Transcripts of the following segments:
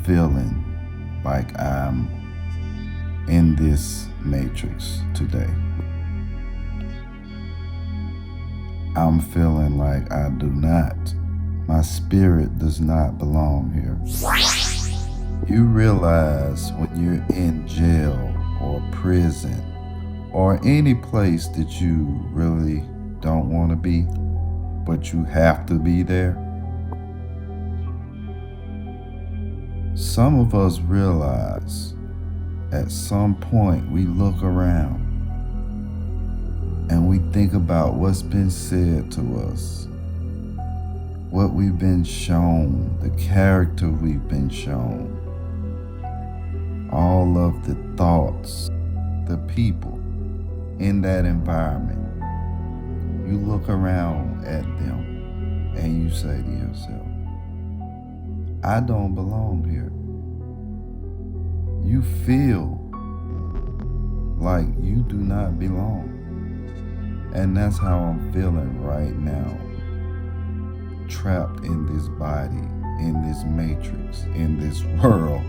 feeling like I'm in this matrix today. I'm feeling like I do not. My spirit does not belong here. You realize when you're in jail or prison or any place that you really don't want to be, but you have to be there. Some of us realize at some point we look around and we think about what's been said to us, what we've been shown, the character we've been shown, all of the thoughts, the people in that environment. You look around at them and you say to yourself, I don't belong here. You feel like you do not belong. And that's how I'm feeling right now. Trapped in this body, in this matrix, in this world.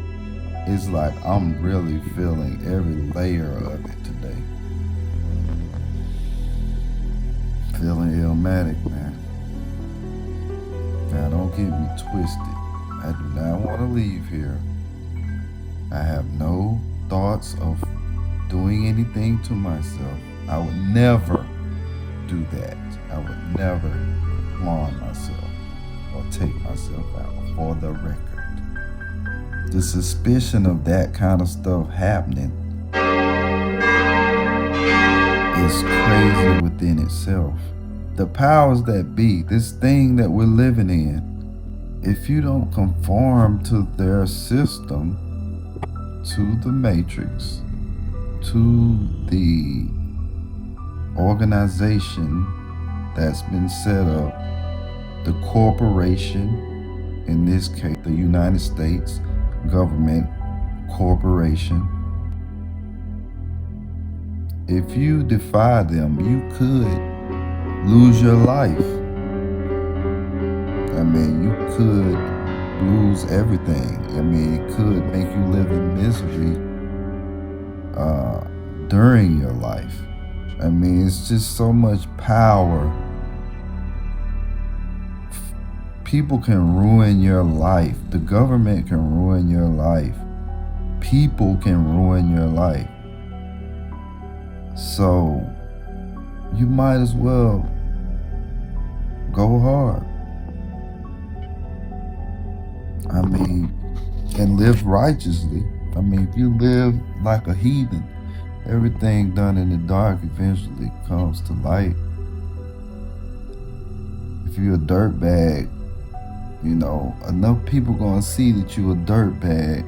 It's like I'm really feeling every layer of it today. Feeling illmatic, man. Now don't get me twisted. I do not want to leave here. I have no thoughts of doing anything to myself. I would never do that. I would never harm myself or take myself out, for the record. The suspicion of that kind of stuff happening is crazy within itself. The powers that be, this thing that we're living in, if you don't conform to their system, to the matrix, to the organization that's been set up, the corporation, in this case, the United States government corporation. If you defy them, you could lose your life. I mean, you could lose everything. I mean, it could make you live in misery during your life. I mean, it's just so much power. People can ruin your life. The government can ruin your life. People can ruin your life. So you might as well go hard. I mean, and live righteously. I mean, if you live like a heathen, everything done in the dark eventually comes to light. If you're a dirtbag, you know, enough people gonna see that you're a dirtbag,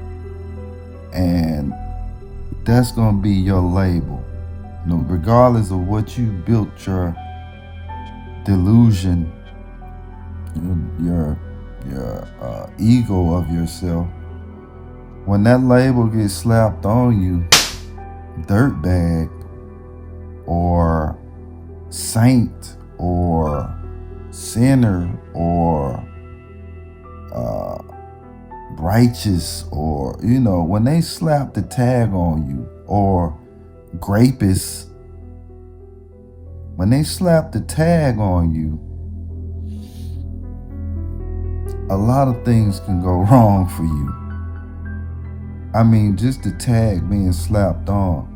and that's gonna be your label. You know, regardless of what you built your delusion, your ego of yourself, when that label gets slapped on you, dirtbag or saint or sinner or righteous, or, you know, when they slap the tag on you, or grapist, when they slap the tag on you, a lot of things can go wrong for you. I mean, just the tag being slapped on.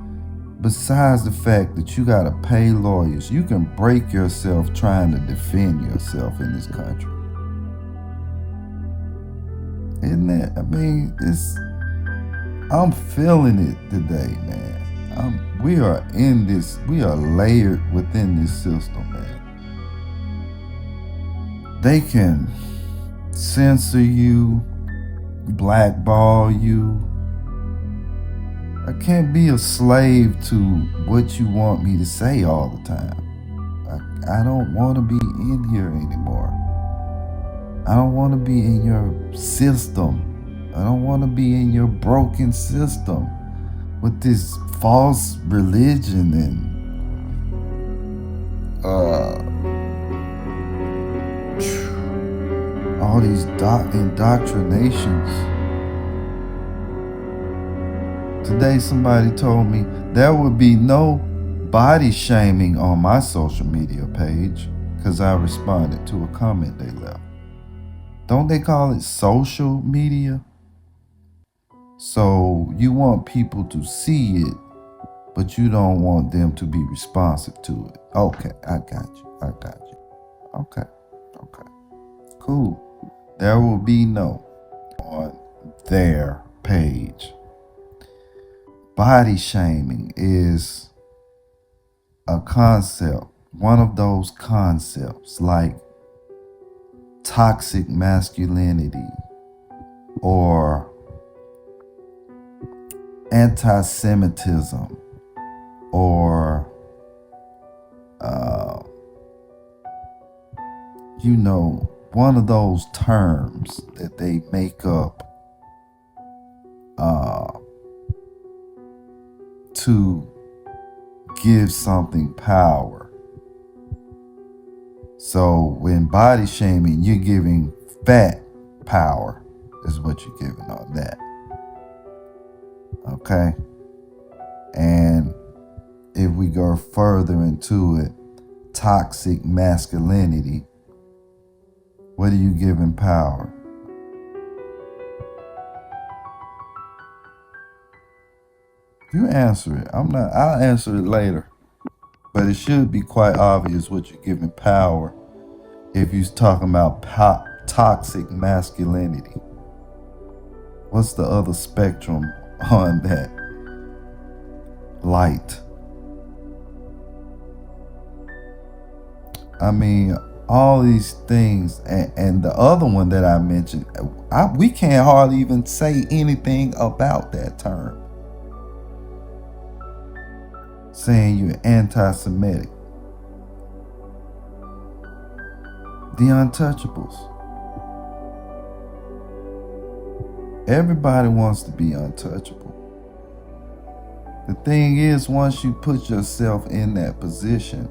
Besides the fact that you gotta pay lawyers, you can break yourself trying to defend yourself in this country. Isn't that? I mean, I'm feeling it today, man. We are in this, we are layered within this system, man. They can censor you, blackball you. I can't be a slave to what you want me to say all the time. I don't want to be in here anymore. I don't want to be in your system. I don't want to be in your broken system with this false religion and all these indoctrinations. Today somebody told me there would be no body shaming on my social media page because I responded to a comment they left. Don't they call it social media? So you want people to see it, but you don't want them to be responsive to it. Okay, I got you. Okay. Cool. There will be no on their page. Body shaming is a concept, one of those concepts like toxic masculinity or anti-Semitism or one of those terms that they make up to give something power. So when body shaming, you're giving fat power is what you're giving on that. Okay? And if we go further into it, toxic masculinity, what are you giving power? You answer it. I'll answer it later. But it should be quite obvious what you're giving power if you're talking about toxic masculinity. What's the other spectrum on that light? I mean, all these things, and the other one that I mentioned, we can't hardly even say anything about that term. Saying you're anti-Semitic. The untouchables. Everybody wants to be untouchable. The thing is, once you put yourself in that position,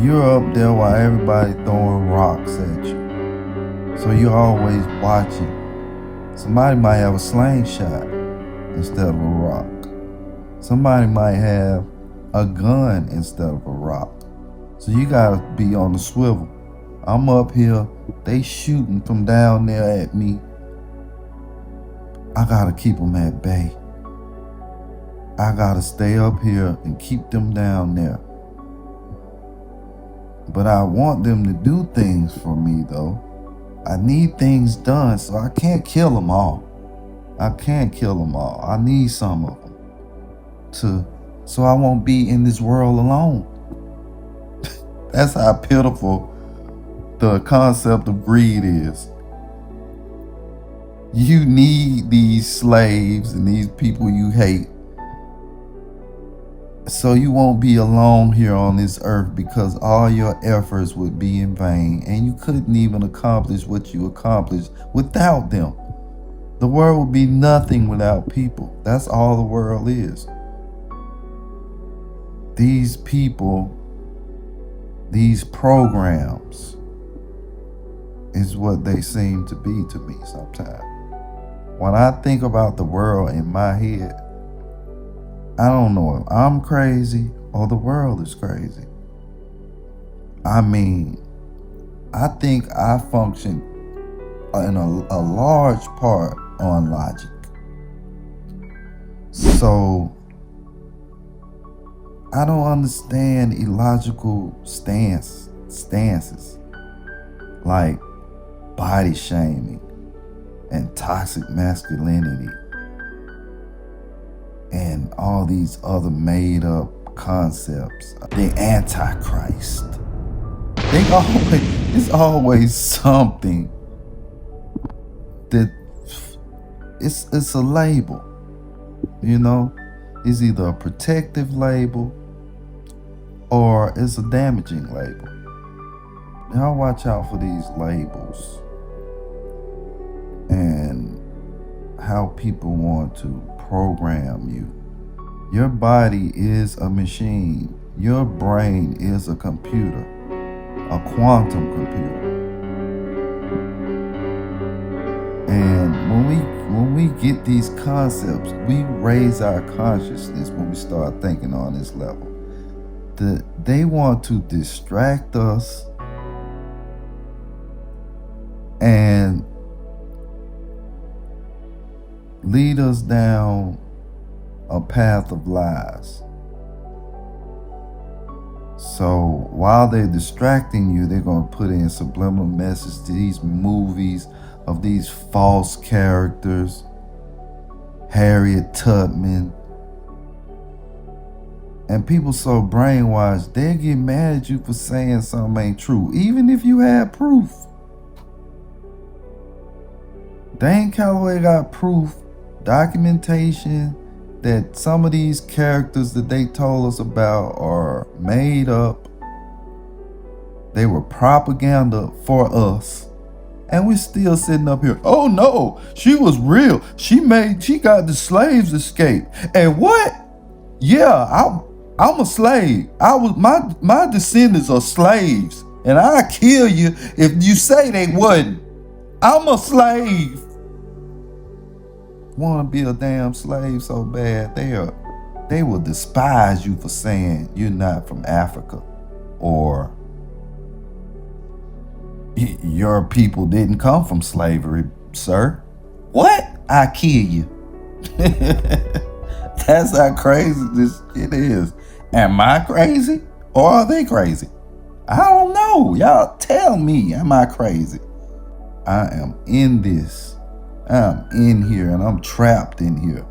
you're up there while everybody throwing rocks at you. So you're always watching. Somebody might have a slingshot instead of a rock. Somebody might have a gun instead of a rock. So you gotta be on the swivel. I'm up here, they shooting from down there at me. I gotta keep them at bay. I gotta stay up here and keep them down there. But I want them to do things for me though. I need things done, so I can't kill them all. I need some of them so I won't be in this world alone. That's how pitiful the concept of greed is. You need these slaves and these people you hate so you won't be alone here on this earth, because all your efforts would be in vain and you couldn't even accomplish what you accomplished without them. The world would be nothing without people. That's all the world is. These people, these programs is what they seem to be to me sometimes. When I think about the world in my head, I don't know if I'm crazy or the world is crazy. I mean, I think I function in a large part on logic. So I don't understand illogical stances like body shaming and toxic masculinity and all these other made up concepts. The Antichrist. It's always something that it's a label, you know? It's either a protective label or it's a damaging label. Y'all watch out for these labels and how people want to program you. Your body is a machine. Your brain is a computer, a quantum computer. And when we get these concepts, we raise our consciousness when we start thinking on this level. They want to distract us and lead us down a path of lies. So while they're distracting you, they're going to put in subliminal messages to these movies of these false characters, Harriet Tubman. And people so brainwashed, they get mad at you for saying something ain't true, even if you had proof. Dane Calloway got proof, documentation, that some of these characters that they told us about are made up. They were propaganda for us. And we're still sitting up here, oh no, she was real. She got the slaves escape. And what? Yeah, I'm a slave. My descendants are slaves. And I'll kill you if you say they wasn't. I'm a slave. Want to be a damn slave so bad, they will despise you for saying you're not from Africa, or your people didn't come from slavery, sir. What? I kill you. That's how crazy this shit is. Am I crazy, or are they crazy? I don't know. Y'all tell me, am I crazy? I am in this. I'm in here and I'm trapped in here.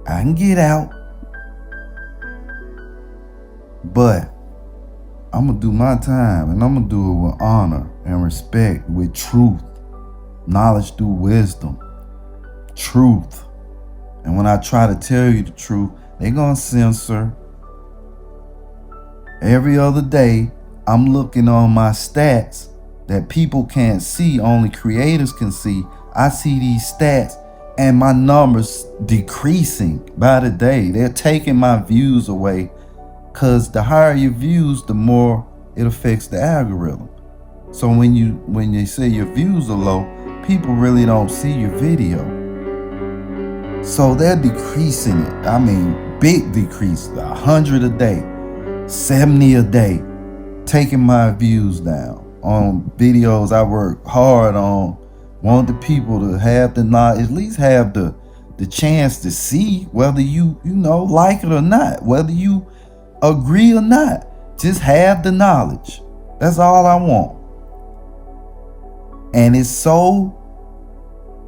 I can get out, but I'm gonna do my time, and I'm gonna do it with honor and respect, with truth, knowledge through wisdom, truth. And when I try to tell you the truth, they're gonna censor. Every other day, I'm looking on my stats that people can't see, only creators can see. I see these stats and my numbers decreasing by the day. They're taking my views away, because the higher your views, the more it affects the algorithm. So when you say your views are low, people really don't see your video. So they're decreasing it. I mean, big decrease, 100 a day, 70 a day, taking my views down on videos I work hard on. Want the people to have the knowledge, at least have the chance to see whether you like it or not, whether you agree or not. Just have the knowledge. That's all I want. And it's so,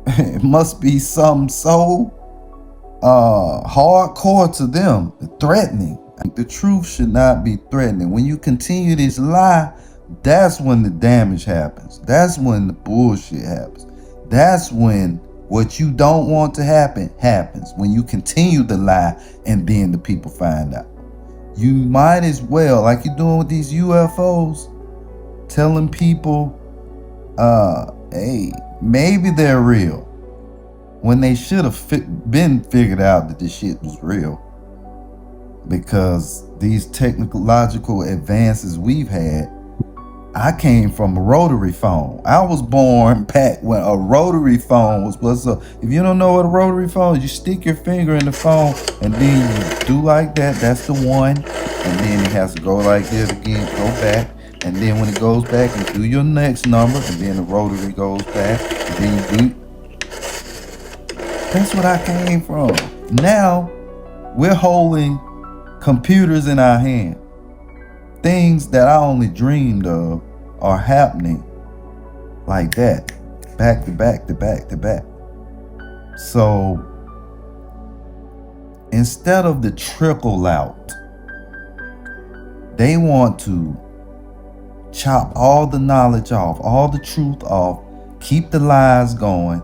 it must be something so hardcore to them, threatening. The truth should not be threatening. When you continue this lie, that's when the damage happens. That's when the bullshit happens. That's when what you don't want to happen happens. When you continue to lie and then the people find out. You might as well, like you're doing with these UFOs, telling people, hey, maybe they're real, when they should have been figured out that this shit was real. Because these technological advances we've had, I came from a rotary phone. I was born back when a rotary phone was what's up. If you don't know what a rotary phone is, you stick your finger in the phone and then you do like that. That's the one. And then it has to go like this again, go back. And then when it goes back, you do your next number, and then the rotary goes back. And then you do. That's what I came from. Now we're holding computers in our hand. Things that I only dreamed of are happening like that, back to back to back to back. So instead of the trickle out, they want to chop all the knowledge off, all the truth off, keep the lies going,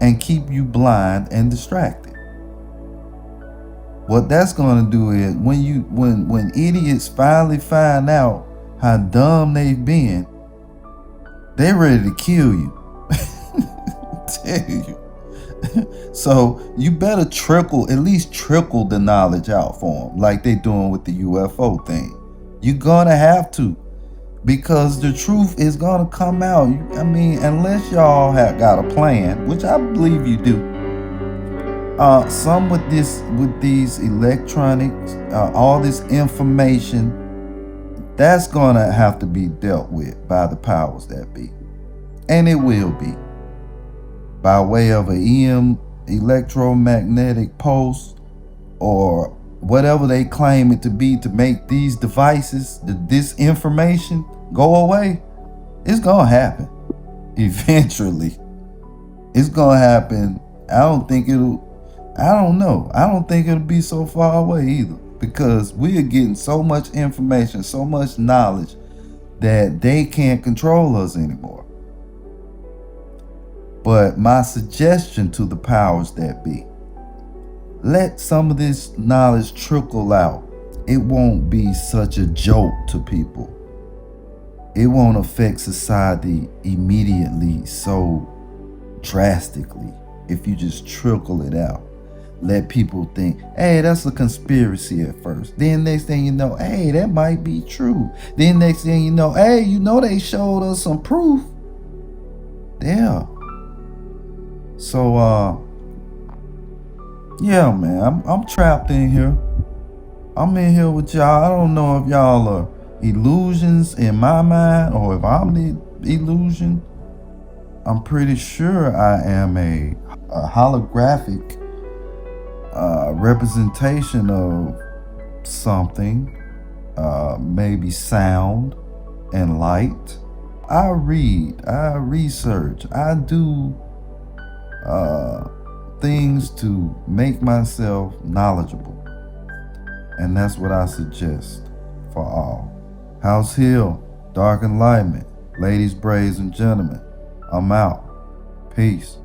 and keep you blind and distracted. What that's going to do is when idiots finally find out how dumb they've been, they're ready to kill you. Tell you. So you better at least trickle the knowledge out for them, like they doing with the UFO thing. You're gonna have to. because the truth is gonna come out. I mean, unless y'all have got a plan, which I believe you do. Some with these electronics, all this information, that's gonna have to be dealt with by the powers that be, and it will be by way of a electromagnetic pulse or whatever they claim it to be to make these devices, this information go away. It's gonna happen eventually. It's gonna happen. I don't think it'll. I don't know. I don't think it'll be so far away either, because we are getting so much information, so much knowledge that they can't control us anymore. But my suggestion to the powers that be, let some of this knowledge trickle out. It won't be such a jolt to people. It won't affect society immediately so drastically if you just trickle it out. Let people think, hey, that's a conspiracy at first. Then next thing you know, hey, that might be true. Then next thing you know, hey, they showed us some proof. Yeah. So yeah, man, I'm trapped in here. I'm in here with y'all. I don't know if y'all are illusions in my mind or if I'm the illusion. I'm pretty sure I am a holographic representation of something, maybe sound and light. I read, I research, I do things to make myself knowledgeable. And that's what I suggest for all. House Hill, Dark Enlightenment, ladies, braids, and gentlemen, I'm out. Peace.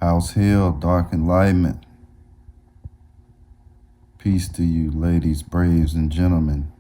House Hill, Dark Enlightenment. Peace to you, ladies, braves, and gentlemen.